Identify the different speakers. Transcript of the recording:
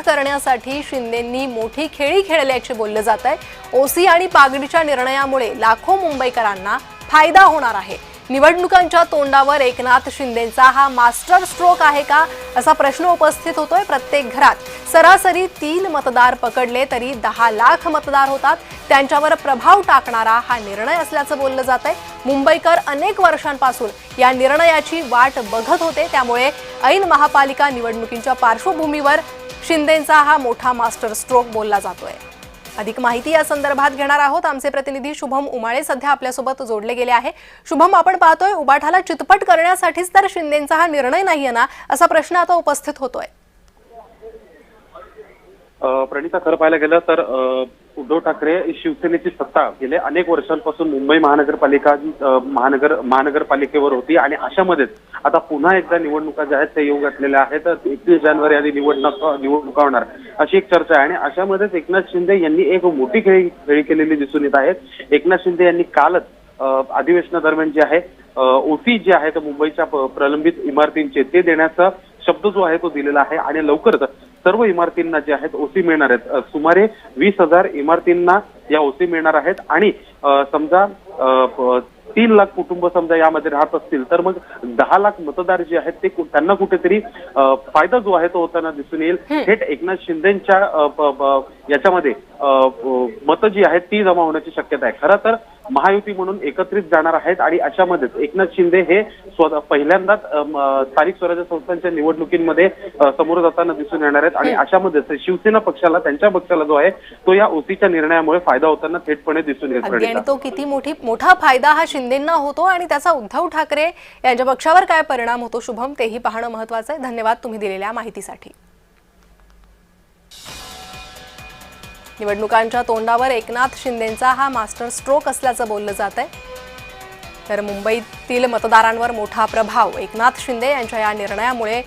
Speaker 1: करण्यासाठी शिंदेंनी मोठी खेळी खेळल्याचे बोलले जात आहे। ओसी आणि पागडीच्या निर्णयामुळे लाखो मुंबईकरांना फायदा होणार आहे। निवडणुकांच्या तोंडावर एकनाथ शिंदेंचा हा मास्टर स्ट्रोक आहे का असा प्रश्न उपस्थित होतोय। प्रत्येक घरात सरासरी 3 मतदार पकडले तरी 10 लाख मतदार होतात। त्यांच्यावर प्रभाव टाकणारा हा निर्णय असल्याचं बोललं जात आहे। मुंबईकर अनेक वर्षांपासून या निर्णयाची वाट बघत होते, त्यामुळे ऐन महापालिका निवडणुकींच्या पार्श्वभूमीवर शिंदेंचा हा मोठा मास्टर स्ट्रोक बोलला जातोय। अधिक माहिती या संदर्भात घेणार आहोत। आमचे प्रतिनिधी शुभम उमाळे सध्या आपल्यासोबत जोडले गेले आहे। शुभम, आपण पाहतोय उबाठाला चितपट करण्यासाठीच तर शिंदेंचा हा निर्णय नाहीये ना, असा प्रश्न आता उपस्थित होतोय।
Speaker 2: प्रणिता, खरं पाहायला गेलं तर उद्धव ठाकरे शिवसेनेची सत्ता गेले अनेक वर्षांपासून मुंबई महानगरपालिकेवर होती आणि अशामध्येच आता पुन्हा एकदा निवडणुका ज्या आहेत त्या येऊ घातलेल्या आहेत। 31 जानेवारी आधी निवडणुका होणार अशी एक चर्चा आहे आणि अशामध्येच एकनाथ शिंदे यांनी एक मोठी खेळी केलेली दिसून येत आहे। एकनाथ शिंदे यांनी कालच अधिवेशनादरम्यान जे आहे ओसी जे आहे तर मुंबईच्या प्रलंबित इमारतींचे ते देण्याचा शब्द जो आहे तो दिलेला आहे आणि लवकरच सर्व इमारतींना जे आहेत ओसी मिळणार आहेत। सुमारे 20,000 इमारतींना या ओसी मिळणार आहेत आणि समजा 3 लाख कुटुंब समजा यामध्ये राहत असतील तर मग 10 लाख मतदार जे आहेत ते त्यांना कुठेतरी फायदा जो आहे तो होताना दिसून येईल। थेट एकनाथ शिंदेच्या याच्यामध्ये मतं जी आहेत ती जमा होण्याची शक्यता आहे। खरं तर महायुती म्हणून एकत्रित जाणार आहेत आणि अशामध्येच एकनाथ शिंदे हे पहिल्यांदाच स्थानिक स्वराज्य संस्थांच्या निवडणुकीमध्ये समोर जाताना दिसून येणार आहेत आणि अशामध्येच शिवसेना पक्षाला त्यांच्या पक्षाला जो आहे तो या ओसीच्या निर्णयामुळे फायदा होताना थेटपणे दिसून येत आहे।
Speaker 1: आणि तो किती मोठा फायदा हा शिंदेंना होतो आणि त्याचा उद्धव ठाकरे यांच्या पक्षावर काय परिणाम होतो शुभम, तेही पाहणं महत्त्वाचं आहे। धन्यवाद तुम्ही दिलेल्या माहितीसाठी। निवडणुकांच्या तोंडावर एकनाथ शिंदेंचा हा मास्टर स्ट्रोक असल्याचं बोललं जात आहे। तर मुंबईतील मतदारांवर मोठा प्रभाव एकनाथ शिंदे यांच्या या निर्णयामुळे